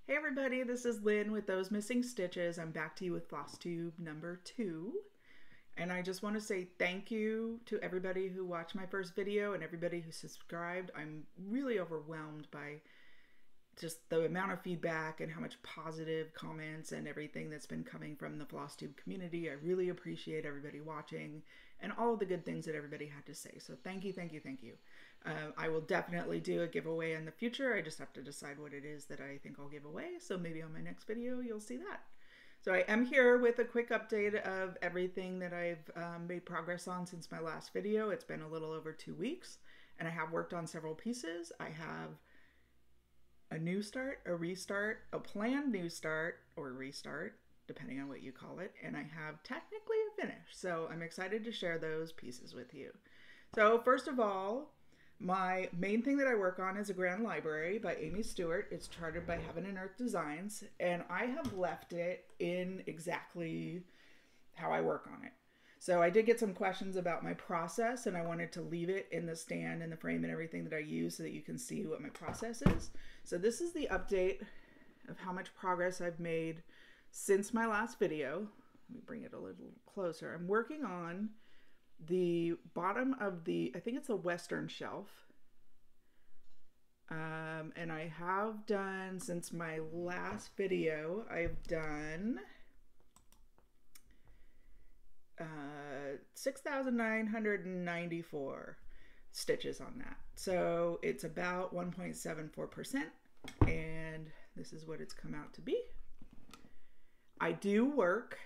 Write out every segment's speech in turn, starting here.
Hey everybody, this is Lynn with Those Missing Stitches. I'm back to you with Flosstube number 2. And I just want to say thank you to everybody who watched my first video and everybody who subscribed. I'm really overwhelmed by just the amount of feedback and how much positive comments and everything that's been coming from the Flosstube community. I really appreciate everybody watching and all of the good things that everybody had to say. So thank you, thank you, thank you. I will definitely do a giveaway in the future. I just have to decide what it is that I think I'll give away. So maybe on my next video, you'll see that. So I am here with a quick update of everything that I've made progress on since my last video. It's been a little over 2 weeks and I have worked on several pieces. I have a new start, a restart, a planned new start or restart, depending on what you call it, and I have technically a finish. So I'm excited to share those pieces with you. So first of all, my main thing that I work on is A Grand Library by Amy Stewart. It's charted by Heaven and Earth Designs, and I have left it in exactly how I work on it. So I did get some questions about my process, and I wanted to leave it in the stand and the frame and everything that I use so that you can see what my process is. So this is the update of how much progress I've made since my last video. Let me bring it a little closer. I'm working on the bottom of the, I think it's the western shelf. And I have done, since my last video, I've done 6,994 stitches on that. So it's about 1.74%, and this is what it's come out to be. I do work,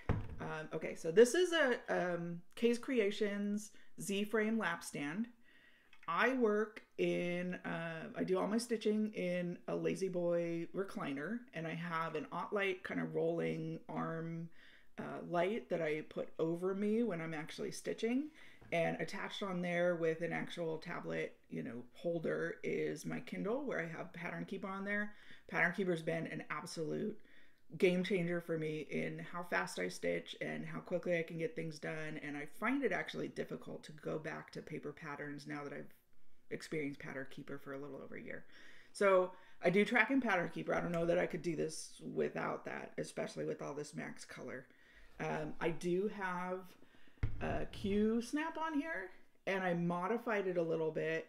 okay, so this is a K's Creations Z-frame lap stand. I work in, I do all my stitching in a Lazy Boy recliner, and I have an Ottlight kind of rolling arm light that I put over me when I'm actually stitching, and attached on there with an actual tablet, holder is my Kindle where I have Pattern Keeper on there. Pattern Keeper's been an absolute game changer for me in how fast I stitch and how quickly I can get things done, and I find it actually difficult to go back to paper patterns now that I've experienced Pattern Keeper for a little over a year. So I do track in Pattern Keeper. I don't know that I could do this without that, especially with all this max color. I do have a Q snap on here, and I modified it a little bit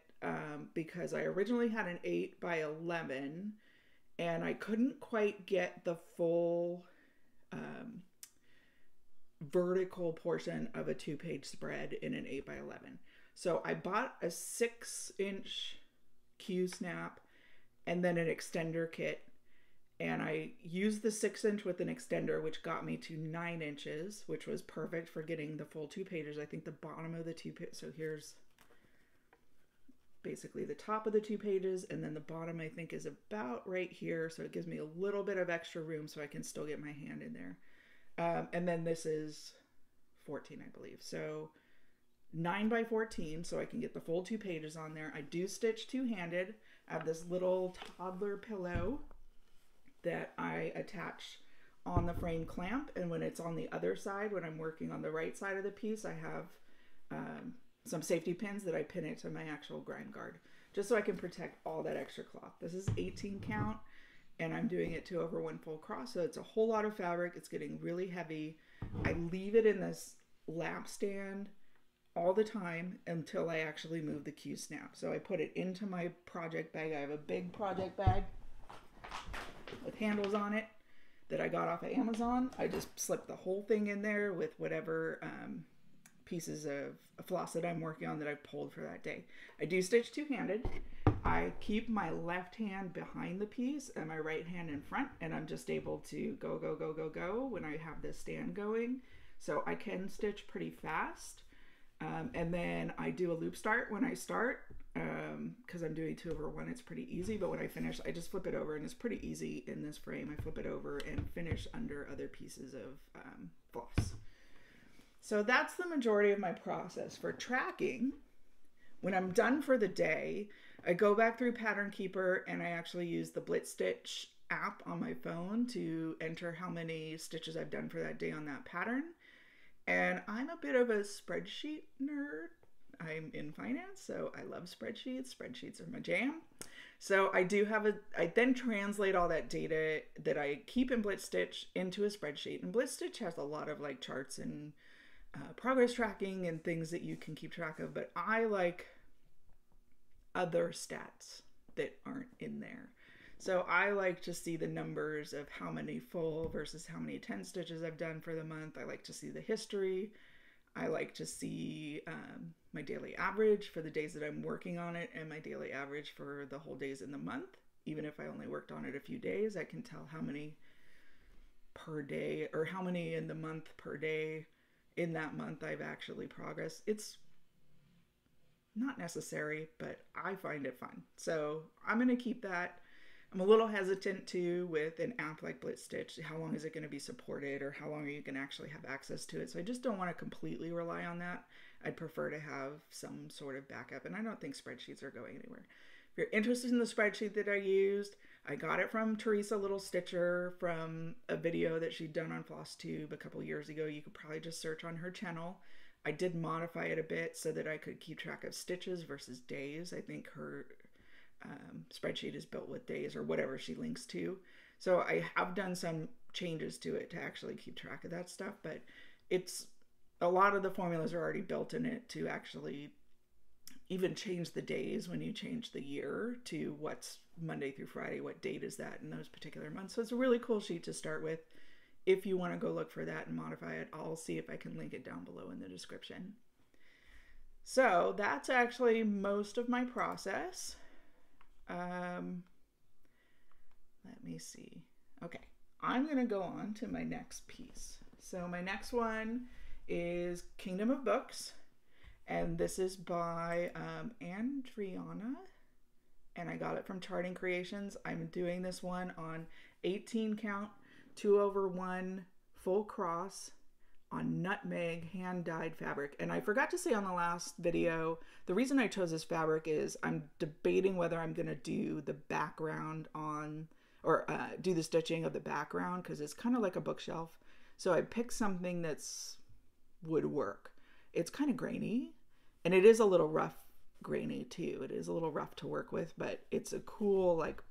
because I originally had an 8 by 11 and I couldn't quite get the full vertical portion of a 2-page spread in an 8 by 11. So I bought a 6-inch Q snap and then an extender kit. And I used the 6-inch with an extender, which got me to 9 inches, which was perfect for getting the full 2 pages. I think the bottom of the 2 pages, so here's basically the top of the 2 pages, and then the bottom I think is about right here. So it gives me a little bit of extra room so I can still get my hand in there. And then this is 14, I believe. So 9 by 14, so I can get the full 2 pages on there. I do stitch two-handed. I have this little toddler pillow that I attach on the frame clamp, and when it's on the other side, when I'm working on the right side of the piece, I have some safety pins that I pin it to my actual grind guard, just so I can protect all that extra cloth. This is 18 count, and I'm doing it to over 1 full cross, so it's a whole lot of fabric. It's getting really heavy. I leave it in this lap stand all the time until I actually move the Q snap. So I put it into my project bag. I have a big project bag with handles on it that I got off of Amazon. I just slip the whole thing in there with whatever pieces of floss that I'm working on that I've pulled for that day. I do stitch two-handed. I keep my left hand behind the piece and my right hand in front, and I'm just able to go, go, go, go, go when I have this stand going. So I can stitch pretty fast. And then I do a loop start when I start, because I'm doing 2 over 1. It's pretty easy, but when I finish, I just flip it over, and it's pretty easy in this frame. I flip it over and finish under other pieces of floss. So that's the majority of my process. For tracking, when I'm done for the day, I go back through Pattern Keeper, and I actually use the Blitz Stitch app on my phone to enter how many stitches I've done for that day on that pattern. And I'm a bit of a spreadsheet nerd. I'm in finance, so I love spreadsheets. Spreadsheets are my jam. So I do have I then translate all that data that I keep in BlitzStitch into a spreadsheet. And BlitzStitch has a lot of like charts and progress tracking and things that you can keep track of. But I like other stats that aren't in there. So I like to see the numbers of how many full versus how many 10 stitches I've done for the month. I like to see the history. I like to see my daily average for the days that I'm working on it and my daily average for the whole days in the month. Even if I only worked on it a few days, I can tell how many per day or how many in the month per day in that month I've actually progressed. It's not necessary, but I find it fun. So I'm going to keep that. I'm a little hesitant too with an app like BlitzStitch. How long is it going to be supported, or how long are you going to actually have access to it? So I just don't want to completely rely on that. I'd prefer to have some sort of backup, and I don't think spreadsheets are going anywhere. If you're interested in the spreadsheet that I used, I got it from Teresa Little Stitcher from a video that she'd done on Flosstube a couple years ago. You could probably just search on her channel. I did modify it a bit so that I could keep track of stitches versus days. I think her spreadsheet is built with days or whatever she links to. So I have done some changes to it to actually keep track of that stuff, but it's a lot of the formulas are already built in it to actually even change the days when you change the year to what's Monday through Friday, what date is that in those particular months. So it's a really cool sheet to start with. If you want to go look for that and modify it, I'll see if I can link it down below in the description. So that's actually most of my process. Let me see. Okay, I'm going to go on to my next piece. So my next one is Kingdom of Books, and this is by Andriana, and I got it from Charting Creations. I'm doing this one on 18 count, 2/1 full cross on nutmeg hand-dyed fabric. And I forgot to say on the last video, the reason I chose this fabric is I'm debating whether I'm going to do the background on, or do the stitching of the background, because it's kind of like a bookshelf. So I picked something that's would work. It's kind of grainy, and it is a little rough grainy too. It is a little rough to work with, but it's a cool like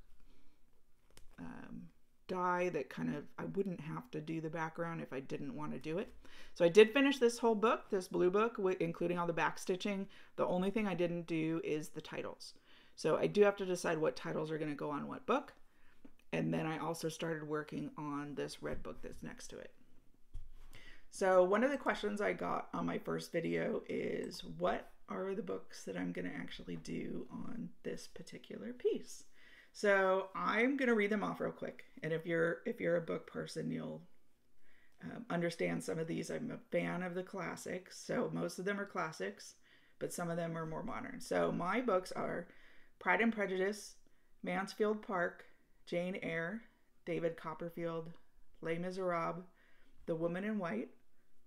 dye that kind of, I wouldn't have to do the background if I didn't want to do it. So I did finish this whole book, this blue book, including all the back stitching. The only thing I didn't do is the titles. So I do have to decide what titles are going to go on what book. And then I also started working on this red book that's next to it. So one of the questions I got on my first video is, what are the books that I'm going to actually do on this particular piece? So I'm going to read them off real quick. And if you're a book person, you'll understand some of these. I'm a fan of the classics. So most of them are classics, but some of them are more modern. So my books are Pride and Prejudice, Mansfield Park, Jane Eyre, David Copperfield, Les Miserables, The Woman in White,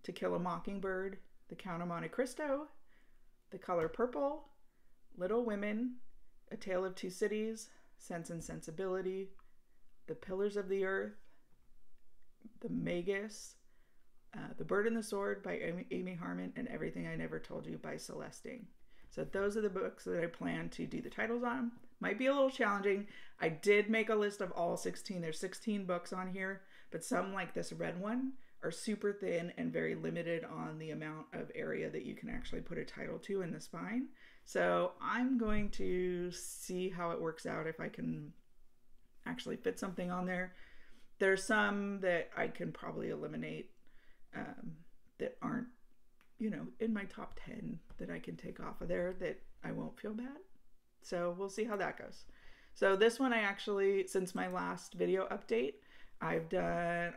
To Kill a Mockingbird, The Count of Monte Cristo, The Color Purple, Little Women, A Tale of Two Cities, Sense and Sensibility, The Pillars of the Earth, The Magus, The Bird and the Sword by Amy Harmon, and Everything I Never Told You by Celeste Ng. So those are the books that I plan to do the titles on. Might be a little challenging. I did make a list of all 16. There's 16 books on here, but some, like this red one, are super thin and very limited on the amount of area that you can actually put a title to in the spine. So I'm going to see how it works out, if I can actually fit something on there. There's some that I can probably eliminate that aren't, you know, in my top 10 that I can take off of there that I won't feel bad. So we'll see how that goes. So this one I actually, since my last video update, I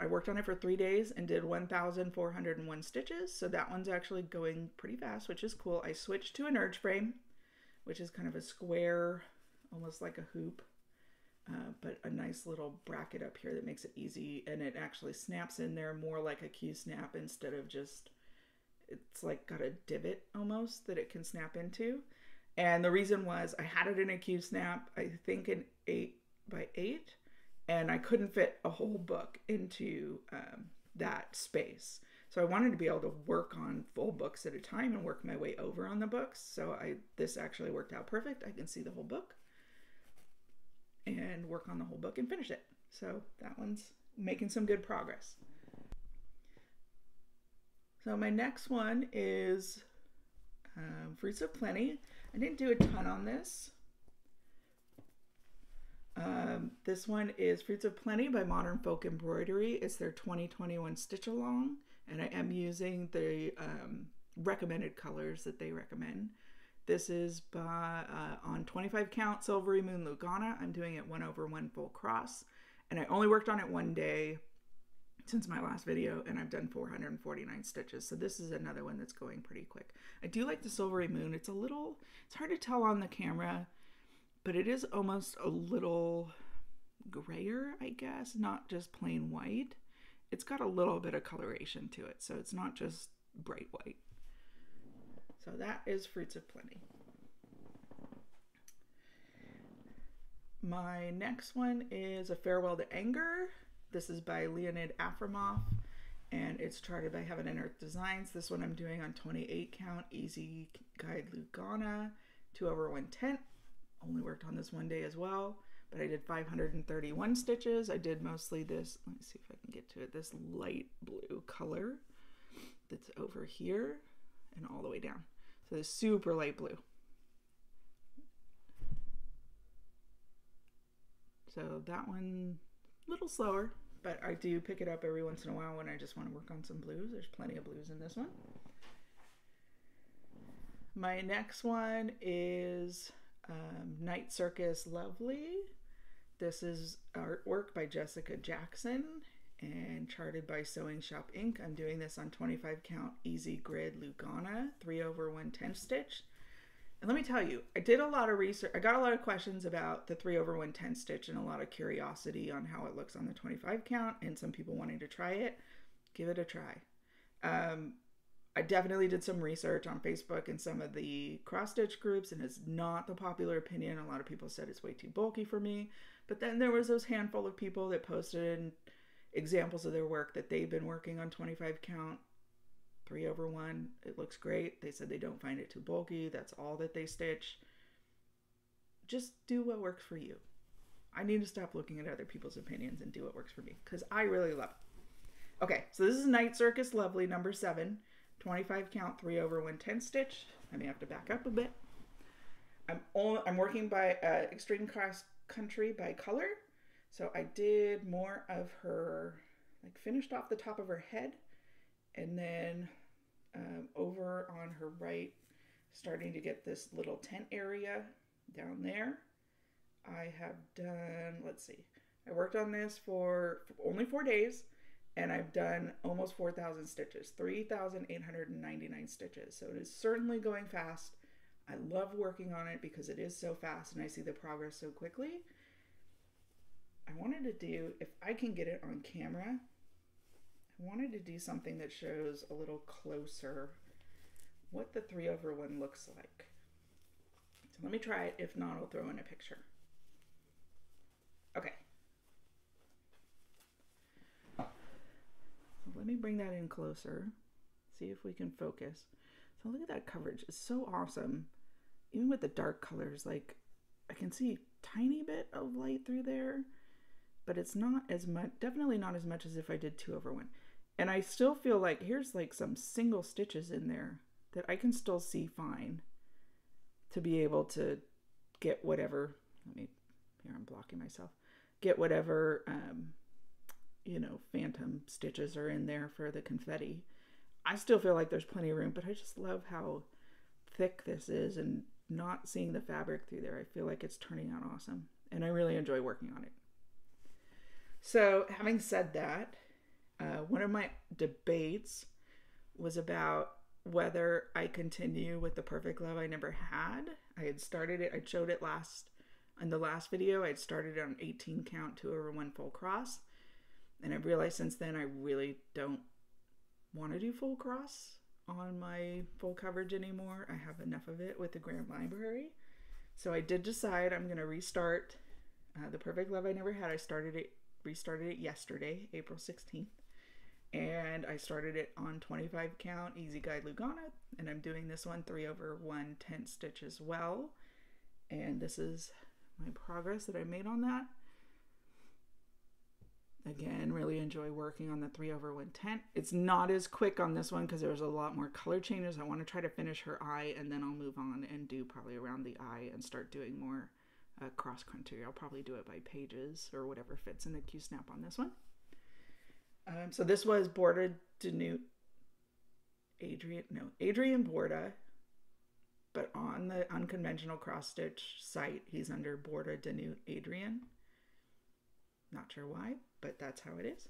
worked on it for 3 days and did 1,401 stitches. So that one's actually going pretty fast, which is cool. I switched to an urge frame, which is kind of a square, almost like a hoop, but a nice little bracket up here that makes it easy. And it actually snaps in there more like a Q-snap instead of just, it's like got a divot almost that it can snap into. And the reason was I had it in a Q-snap, I think an 8x8. And I couldn't fit a whole book into that space. So I wanted to be able to work on full books at a time and work my way over on the books. So this actually worked out perfect. I can see the whole book. and work on the whole book and finish it. So that one's making some good progress. So my next one is Fruits of Plenty. I didn't do a ton on this. This one is Fruits of Plenty by Modern Folk Embroidery. It's their 2021 stitch along, and I am using the recommended colors that they recommend. This is by on 25 count Silvery Moon Lugana. I'm doing it 1/1 full cross, and I only worked on it one day since my last video, and I've done 449 stitches. So this is another one that's going pretty quick. I do like the Silvery Moon. It's hard to tell on the camera, but it is almost a little grayer, I guess, not just plain white. It's got a little bit of coloration to it, so it's not just bright white. So that is Fruits of Plenty. My next one is A Farewell to Anger. This is by Leonid Afremov, and it's charted by Heaven and Earth Designs. This one I'm doing on 28 count Easy Guide Lugana, 2/110. Only worked on this one day as well, but I did 531 stitches. I did mostly this, let me see if I can get to it, this light blue color that's over here and all the way down. So this super light blue. So that one, a little slower, but I do pick it up every once in a while when I just want to work on some blues. There's plenty of blues in this one. My next one is Night Circus Lovely. This is artwork by Jessica Jackson and charted by Sewing Shop Inc. I'm doing this on 25 count Easy Grid Lugana, 3/110 stitch. And let me tell you, I did a lot of research. I got a lot of questions about the 3/110 stitch and a lot of curiosity on how it looks on the 25 count and some people wanting to try it. Give it a try. I definitely did some research on Facebook and some of the cross stitch groups, and it's not the popular opinion. A lot of people said it's way too bulky for me. But then there was those handful of people that posted examples of their work that they've been working on 25 count, 3/1. It looks great. They said they don't find it too bulky. That's all that they stitch. Just do what works for you. I need to stop looking at other people's opinions and do what works for me, because I really love it. Okay, so this is Night Circus Lovely number 7. 25 count 3/110 stitch. I may have to back up a bit. I'm working by Extreme Cross Country by color. So I did more of her, like finished off the top of her head, and then over on her right, starting to get this little tent area down there. I have done, let's see, I worked on this for only 4 days. And I've done almost 4,000 stitches, 3,899 stitches. So it is certainly going fast. I love working on it because it is so fast and I see the progress so quickly. I wanted to do, if I can get it on camera, I wanted to do something that shows a little closer what the 3/1 looks like. So let me try it. If not, I'll throw in a picture. Okay. Let me bring that in closer, see if we can focus. So look at that coverage. It's so awesome. Even with the dark colors, like I can see a tiny bit of light through there, but it's not as much, definitely not as much as if I did 2/1. And I still feel like here's like some single stitches in there that I can still see fine to be able to get whatever, here I'm blocking myself, get whatever, phantom stitches are in there for the confetti. I still feel like there's plenty of room, but I just love how thick this is and not seeing the fabric through there. I feel like it's turning out awesome and I really enjoy working on it. So having said that, one of my debates was about whether I continue with the Perfect Love I Never Had. I had started it, I showed it in the last video. I had started it on 18 count 2/1 full cross. And I've realized since then I really don't want to do full cross on my full coverage anymore. I have enough of it with the Grand Library. So I did decide I'm going to restart the Perfect Love I Never Had. I restarted it yesterday, April 16th. And I started it on 25 count Easy Guide Lugana. And I'm doing this one 3/110 stitch as well. And this is my progress that I made on that. Again, really enjoy working on the 3/110. It's not as quick on this one because there's a lot more color changes. I want to try to finish her eye, and then I'll move on and do probably around the eye and start doing more cross country. I'll probably do it by pages or whatever fits in the Q-snap on this one. So this was Borda Denute Adrian Borda, but on the unconventional cross stitch site, he's under Borda Denute Adrian. Not sure why, but that's how it is.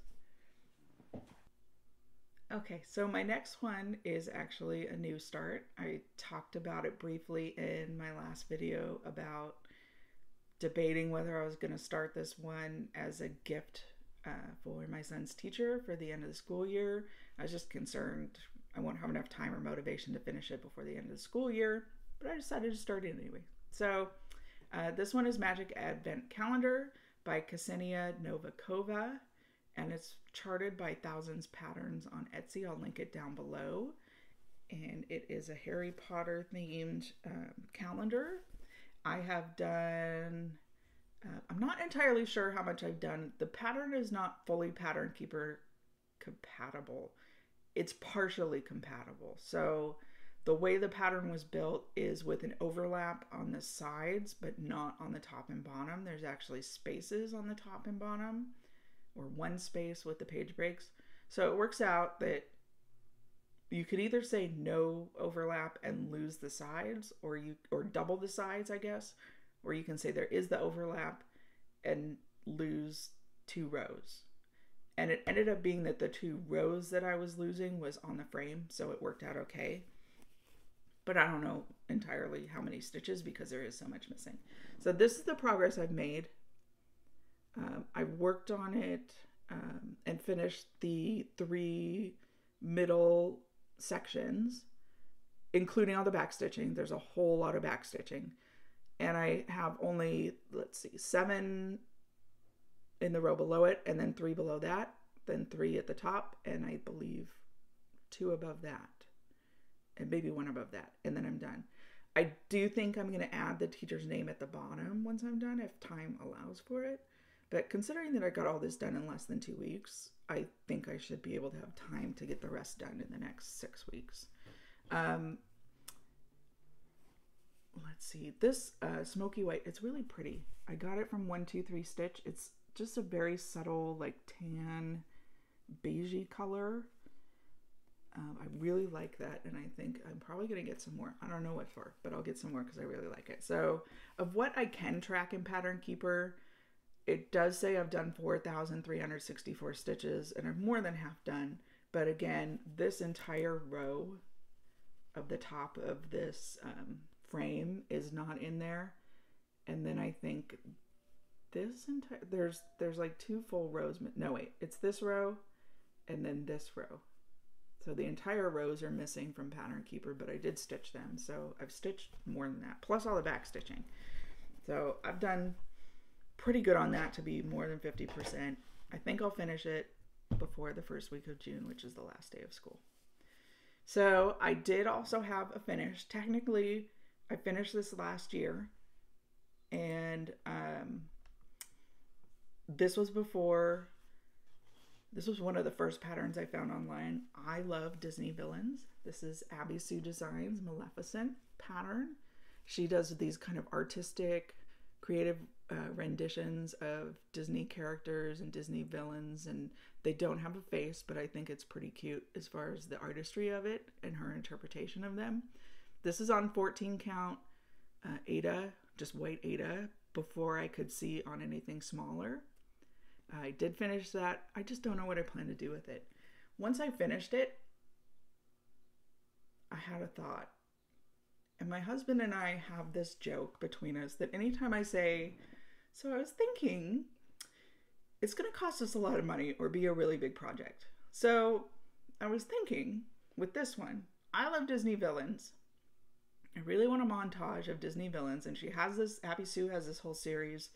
Okay, so my next one is actually a new start. I talked about it briefly in my last video about debating whether I was going to start this one as a gift for my son's teacher for the end of the school year. I was just concerned I won't have enough time or motivation to finish it before the end of the school year, but I decided to start it anyway. So this one is Magic Advent Calendar by Ksenia Novikova, and it's charted by Thousands Patterns on Etsy. I'll link it down below. And it is a Harry Potter themed calendar. I have done, I'm not entirely sure how much I've done. The pattern is not fully Pattern Keeper compatible. It's partially compatible. So the way the pattern was built is with an overlap on the sides, but not on the top and bottom. There's actually spaces on the top and bottom, or one space with the page breaks. So it works out that you could either say no overlap and lose the sides, or double the sides, I guess, or you can say there is the overlap and lose 2 rows. And it ended up being that the 2 rows that I was losing was on the frame, so it worked out okay. But I don't know entirely how many stitches because there is so much missing. So this is the progress I've made. I worked on it and finished the 3 middle sections, including all the back stitching. There's a whole lot of back stitching. And I have only, 7 in the row below it, and then 3 below that, then 3 at the top, and I believe 2 above that, and maybe 1 above that, and then I'm done. I do think I'm going to add the teacher's name at the bottom once I'm done, if time allows for it. But considering that I got all this done in less than 2 weeks, I think I should be able to have time to get the rest done in the next 6 weeks. Let's see, this smoky white, it's really pretty. I got it from 123 Stitch. It's just a very subtle, like tan, beigey color. I really like that, and I think I'm probably going to get some more. I don't know what for, but I'll get some more because I really like it. So, of what I can track in Pattern Keeper, it does say I've done 4,364 stitches, and I'm more than half done. But again, this entire row of the top of this frame is not in there. And then I think this entire, there's like 2 full rows. No, wait, it's this row and then this row. So the entire rows are missing from Pattern Keeper, but I did stitch them. So I've stitched more than that, plus all the back stitching. So I've done pretty good on that to be more than 50%. I think I'll finish it before the first week of June, which is the last day of school. So I did also have a finish. Technically, I finished this last year, and this was one of the first patterns I found online. I love Disney villains. This is Abby Sue Designs Maleficent pattern. She does these kind of artistic, creative renditions of Disney characters and Disney villains, and they don't have a face, but I think it's pretty cute as far as the artistry of it and her interpretation of them. This is on 14 count Aida, just white Aida, before I could see on anything smaller. I did finish that. I just don't know what I plan to do with it. Once I finished it, I had a thought. And my husband and I have this joke between us that anytime I say, so I was thinking, it's going to cost us a lot of money or be a really big project. So I was thinking with this one, I love Disney villains. I really want a montage of Disney villains. And she has this, Abby Sue has this whole series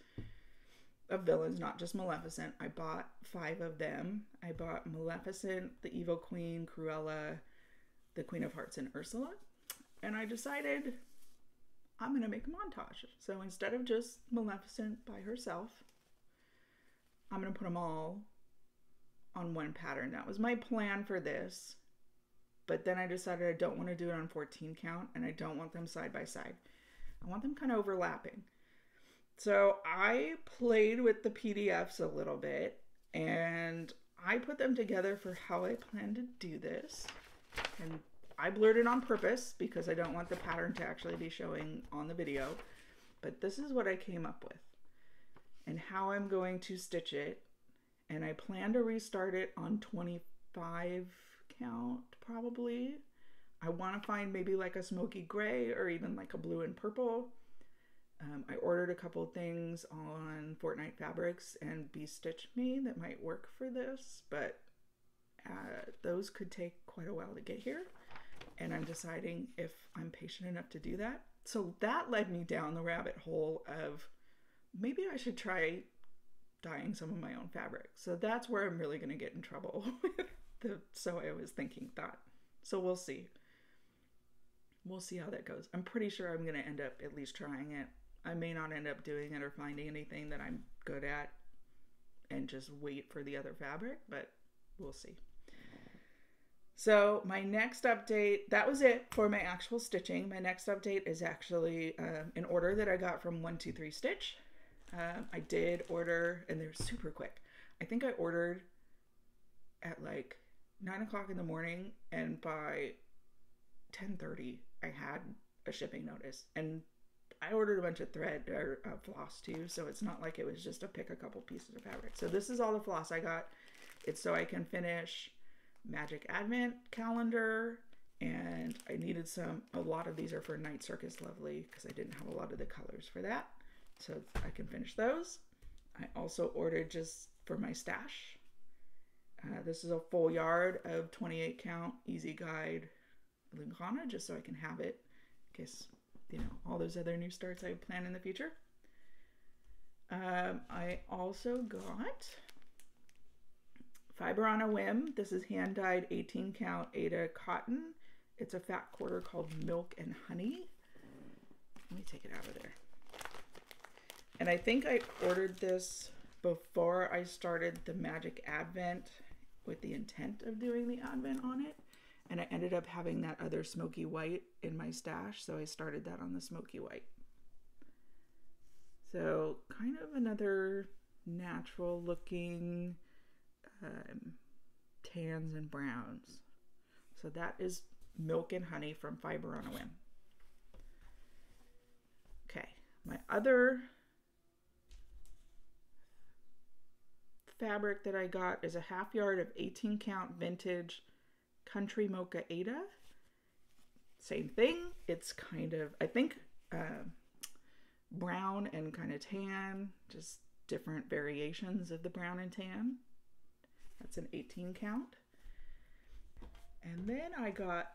of villains, not just Maleficent. I bought 5 of them. I bought Maleficent, the Evil Queen, Cruella, the Queen of Hearts, and Ursula. And I decided I'm going to make a montage. So instead of just Maleficent by herself, I'm going to put them all on one pattern. That was my plan for this. But then I decided I don't want to do it on 14 count, and I don't want them side by side. I want them kind of overlapping. So I played with the PDFs a little bit, and I put them together for how I plan to do this. And I blurred it on purpose because I don't want the pattern to actually be showing on the video. But this is what I came up with and how I'm going to stitch it. And I plan to restart it on 25 count probably. I want to find maybe like a smoky gray or even like a blue and purple. I ordered a couple things on Fortnite Fabrics and Be Stitch Me that might work for this, but those could take quite a while to get here, and I'm deciding if I'm patient enough to do that. So that led me down the rabbit hole of maybe I should try dyeing some of my own fabric. So that's where I'm really going to get in trouble with the "so I was thinking" thought. So we'll see. We'll see how that goes. I'm pretty sure I'm going to end up at least trying it. I may not end up doing it or finding anything that I'm good at and just wait for the other fabric, but we'll see. So my next update, that was it for my actual stitching. My next update is actually an order that I got from 123 Stitch. I did order, and they're super quick. I think I ordered at like 9 o'clock in the morning, and by 10:30 I had a shipping notice. And I ordered a bunch of thread or floss too, so it's not like it was just to pick a couple pieces of fabric. So this is all the floss I got. It's so I can finish Magic Advent calendar, and I needed a lot of these are for Night Circus Lovely because I didn't have a lot of the colors for that, so I can finish those. I also ordered just for my stash. This is a full yard of 28 count Easy Guide Lincana, just so I can have it in case, you know, all those other new starts I plan in the future. I also got Fiber on a Whim. This is hand dyed 18 count Aida cotton. It's a fat quarter called Milk and Honey. Let me take it out of there. And I think I ordered this before I started the Magic Advent with the intent of doing the Advent on it. And I ended up having that other smoky white in my stash, so I started that on the smoky white. So kind of another natural looking tans and browns. So that is Milk and Honey from Fiber on a Whim. Okay, my other fabric that I got is a half yard of 18 count vintage Country Mocha Aida. Same thing. It's kind of, I think, brown and kind of tan, just different variations of the brown and tan. That's an 18 count. And then I got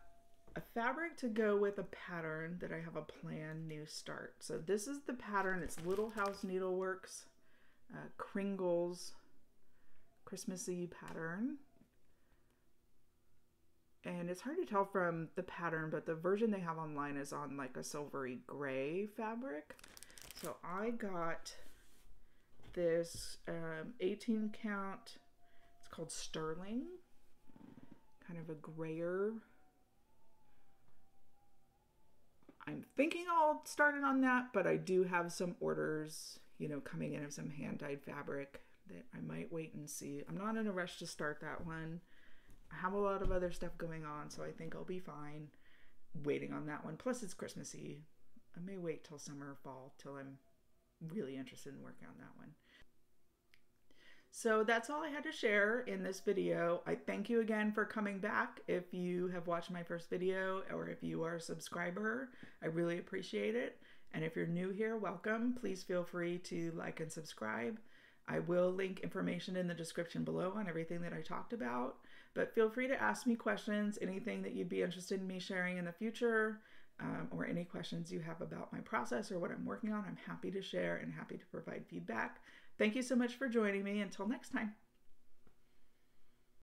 a fabric to go with a pattern that I have a planned new start. So this is the pattern. It's Little House Needleworks Kringles Christmassy pattern. And it's hard to tell from the pattern, but the version they have online is on like a silvery gray fabric. So I got this 18 count, it's called Sterling, kind of a grayer. I'm thinking I'll start it on that, but I do have some orders, you know, coming in of some hand-dyed fabric that I might wait and see. I'm not in a rush to start that one. I have a lot of other stuff going on, so I think I'll be fine waiting on that one. Plus, it's Christmassy. I may wait till summer or fall till I'm really interested in working on that one. So that's all I had to share in this video. I thank you again for coming back. If you have watched my first video or if you are a subscriber, I really appreciate it. And if you're new here, welcome. Please feel free to like and subscribe. I will link information in the description below on everything that I talked about. But feel free to ask me questions, anything that you'd be interested in me sharing in the future, or any questions you have about my process or what I'm working on. I'm happy to share and happy to provide feedback. Thank you so much for joining me. Until next time.